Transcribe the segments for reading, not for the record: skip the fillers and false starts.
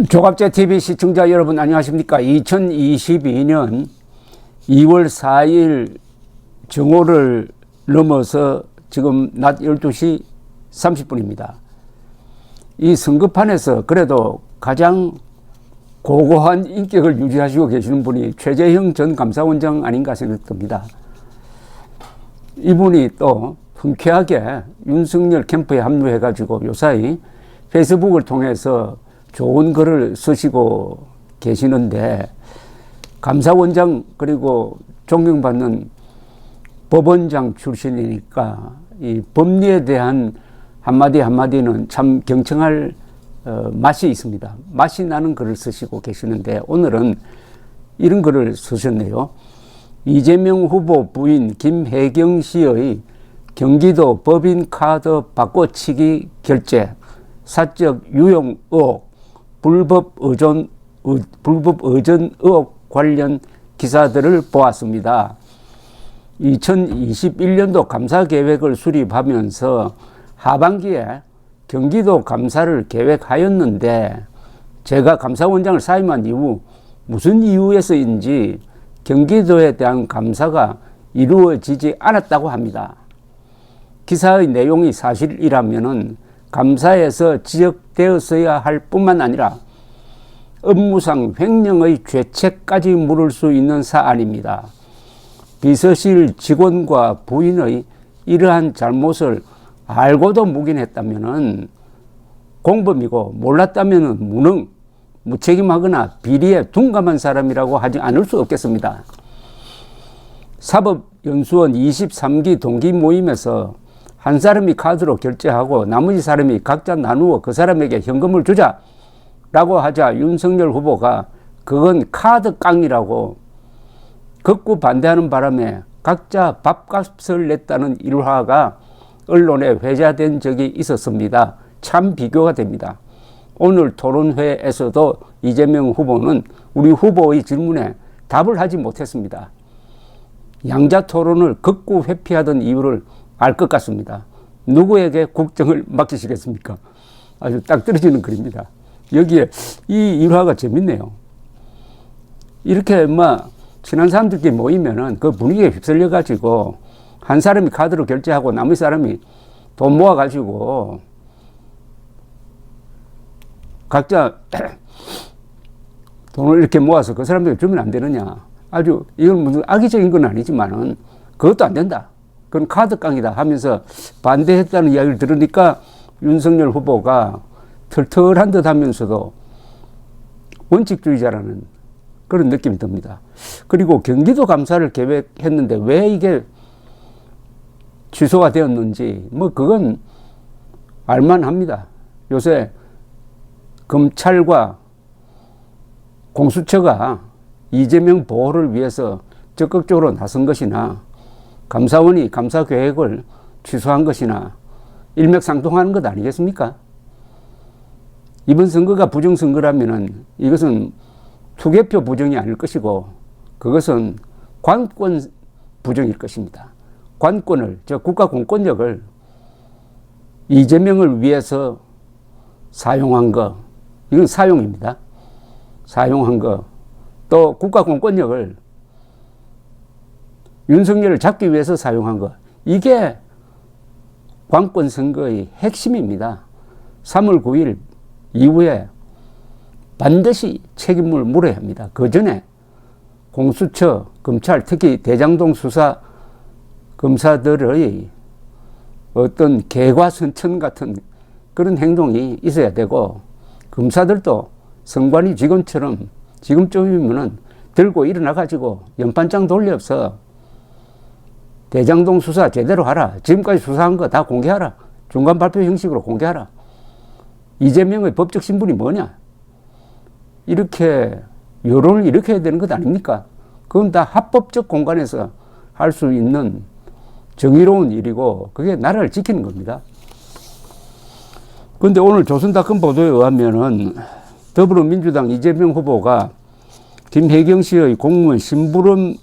조갑제 TV 시청자 여러분 안녕하십니까? 2022년 2월 4일 정오를 넘어서 지금 낮 12시 30분입니다. 이 선거판에서 그래도 가장 고고한 인격을 유지하시고 계시는 분이 최재형 전 감사원장 아닌가 생각됩니다. 이분이 또 흔쾌하게 윤석열 캠프에 합류해가지고 요사이 페이스북을 통해서 좋은 글을 쓰시고 계시는데, 감사원장 그리고 존경받는 법원장 출신이니까 이 법리에 대한 한마디 한마디는 참 경청할 맛이 있습니다. 맛이 나는 글을 쓰시고 계시는데, 오늘은 이런 글을 쓰셨네요. 이재명 후보 부인 김혜경 씨의 경기도 법인카드 바꿔치기 결제, 사적 유용 의혹, 불법 의전 의혹 관련 기사들을 보았습니다. 2021년도 감사 계획을 수립하면서 하반기에 경기도 감사를 계획하였는데, 제가 감사원장을 사임한 이후 무슨 이유에서인지 경기도에 대한 감사가 이루어지지 않았다고 합니다. 기사의 내용이 사실이라면은 감사에서 지적되었어야 할 뿐만 아니라 업무상 횡령의 죄책까지 물을 수 있는 사안입니다. 비서실 직원과 부인의 이러한 잘못을 알고도 묵인했다면 공범이고, 몰랐다면 무능, 무책임하거나 비리에 둔감한 사람이라고 하지 않을 수 없겠습니다. 사법연수원 23기 동기 모임에서 한 사람이 카드로 결제하고 나머지 사람이 각자 나누어 그 사람에게 현금을 주자라고 하자 윤석열 후보가 그건 카드 깡이라고 극구 반대하는 바람에 각자 밥값을 냈다는 일화가 언론에 회자된 적이 있었습니다. 참 비교가 됩니다. 오늘 토론회에서도 이재명 후보는 우리 후보의 질문에 답을 하지 못했습니다. 양자 토론을 극구 회피하던 이유를 알 것 같습니다. 누구에게 국정을 맡기시겠습니까? 아주 딱 떨어지는 글입니다. 여기에 이 일화가 재밌네요. 이렇게 친한 사람들끼리 모이면은 그 분위기에 휩쓸려 가지고 한 사람이 카드로 결제하고 나머지 사람이 돈 모아 가지고 각자 돈을 이렇게 모아서 그 사람들이 주면 안 되느냐. 아주 이건 무슨 악의적인 건 아니지만은 그것도 안 된다. 그건 카드깡이다 하면서 반대했다는 이야기를 들으니까 윤석열 후보가 털털한 듯 하면서도 원칙주의자라는 그런 느낌이 듭니다. 그리고 경기도 감사를 계획했는데 왜 이게 취소가 되었는지 그건 알만합니다. 요새 검찰과 공수처가 이재명 보호를 위해서 적극적으로 나선 것이나 감사원이 감사 계획을 취소한 것이나 일맥상통하는 것 아니겠습니까? 이번 선거가 부정선거라면은 이것은 투개표 부정이 아닐 것이고, 그것은 관권 부정일 것입니다. 관권을, 국가 공권력을 이재명을 위해서 사용한 거, 이건 사용입니다. 사용한 거, 또 국가 공권력을 윤석열을 잡기 위해서 사용한 것, 이게 관권 선거의 핵심입니다. 3월 9일 이후에 반드시 책임을 물어야 합니다. 그 전에 공수처, 검찰, 특히 대장동 수사 검사들의 어떤 개과선천 같은 그런 행동이 있어야 되고, 검사들도 선관위 직원처럼 지금쯤이면은 들고 일어나가지고 연판장 돌려서 대장동 수사 제대로 하라. 지금까지 수사한 거 다 공개하라. 중간 발표 형식으로 공개하라. 이재명의 법적 신분이 뭐냐. 이렇게 여론을 일으켜야 되는 것 아닙니까? 그건 다 합법적 공간에서 할 수 있는 정의로운 일이고, 그게 나라를 지키는 겁니다. 그런데 오늘 조선닷컴 보도에 의하면은 더불어민주당 이재명 후보가 김혜경 씨의 공무원 심부름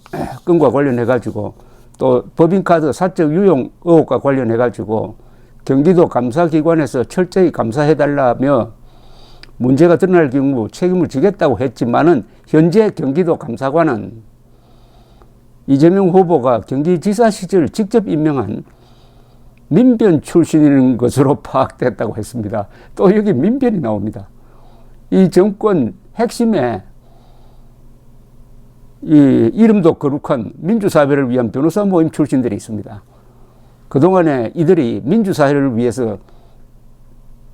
건과 관련해 가지고, 또 법인카드 사적 유용 의혹과 관련해 가지고 경기도 감사기관에서 철저히 감사해달라며 문제가 드러날 경우 책임을 지겠다고 했지만은 현재 경기도 감사관은 이재명 후보가 경기지사 시절 직접 임명한 민변 출신인 것으로 파악됐다고 했습니다. 또 여기 민변이 나옵니다. 이 정권 핵심에 이 이름도 거룩한 민주사회를 위한 변호사 모임 출신들이 있습니다. 그동안에 이들이 민주사회를 위해서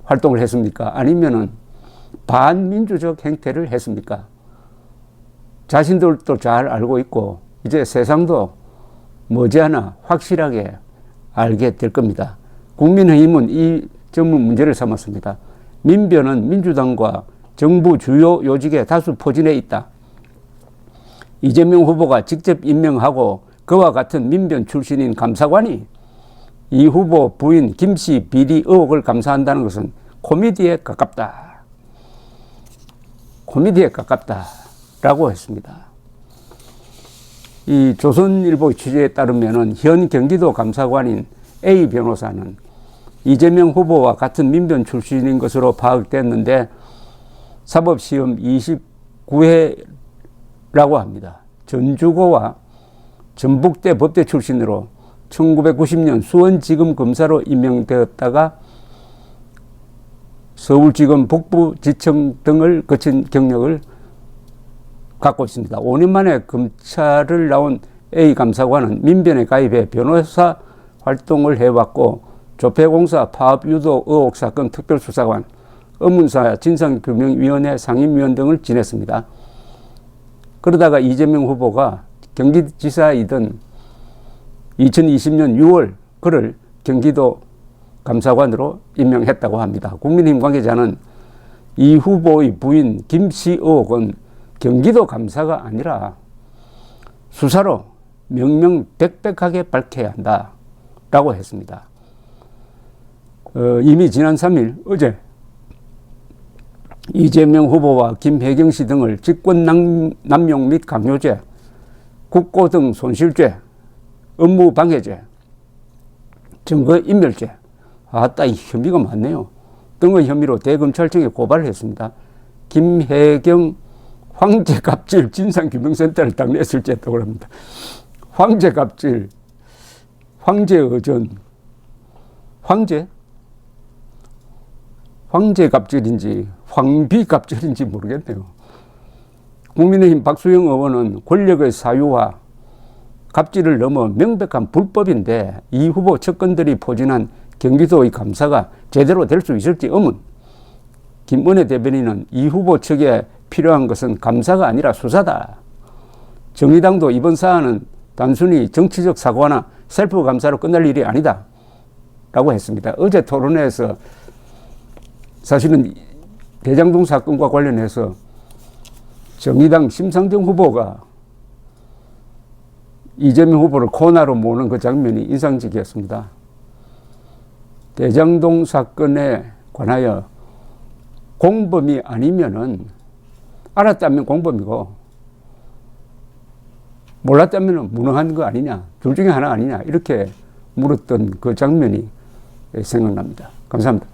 활동을 했습니까? 아니면은 반민주적 행태를 했습니까? 자신들도 잘 알고 있고 이제 세상도 머지않아 확실하게 알게 될 겁니다. 국민의힘은 이 점을 문제를 삼았습니다. 민변은 민주당과 정부 주요 요직에 다수 포진해 있다. 이재명 후보가 직접 임명하고 그와 같은 민변 출신인 감사관이 이 후보 부인 김씨 비리 의혹을 감사한다는 것은 코미디에 가깝다. 코미디에 가깝다라고 했습니다. 이 조선일보 취재에 따르면은 현 경기도 감사관인 A 변호사는 이재명 후보와 같은 민변 출신인 것으로 파악됐는데 사법시험 29회라고 합니다. 전주고와 전북대 법대 출신으로 1990년 수원지검 검사로 임명되었다가 서울지검 북부지청 등을 거친 경력을 갖고 있습니다. 5년 만에 검찰을 나온 A 감사관은 민변에 가입해 변호사 활동을 해왔고 조폐공사 파업유도 의혹 사건 특별수사관, 의문사 진상규명위원회 상임위원 등을 지냈습니다. 그러다가 이재명 후보가 경기지사이던 2020년 6월 그를 경기도 감사관으로 임명했다고 합니다. 국민의힘 관계자는 이 후보의 부인 김씨 의혹은 경기도 감사가 아니라 수사로 명명백백하게 밝혀야 한다라고 했습니다. 이미 지난 3일 어제 이재명 후보와 김혜경 씨 등을 직권남용 및 강요죄, 국고 등 손실죄, 업무방해죄, 증거인멸죄, 아따 이 혐의가 많네요. 등의 혐의로 대검찰청에 고발을 했습니다. 김혜경 황제갑질 진상규명센터를 당내했을지 했다고 합니다. 황제갑질, 황제의전, 황제갑질인지 황비갑질인지 모르겠네요. 국민의힘 박수영 의원은 권력의 사유와 갑질을 넘어 명백한 불법인데 이 후보 측근들이 포진한 경기도의 감사가 제대로 될 수 있을지 의문. 김은혜 대변인은 이 후보 측에 필요한 것은 감사가 아니라 수사다. 정의당도 이번 사안은 단순히 정치적 사고나 셀프 감사로 끝날 일이 아니다 라고 했습니다. 어제 토론회에서 사실은 대장동 사건과 관련해서 정의당 심상정 후보가 이재명 후보를 코너로 모는 그 장면이 인상적이었습니다. 대장동 사건에 관하여 공범이 아니면은 알았다면 공범이고 몰랐다면 무능한 거 아니냐, 둘 중에 하나 아니냐 이렇게 물었던 그 장면이 생각납니다. 감사합니다.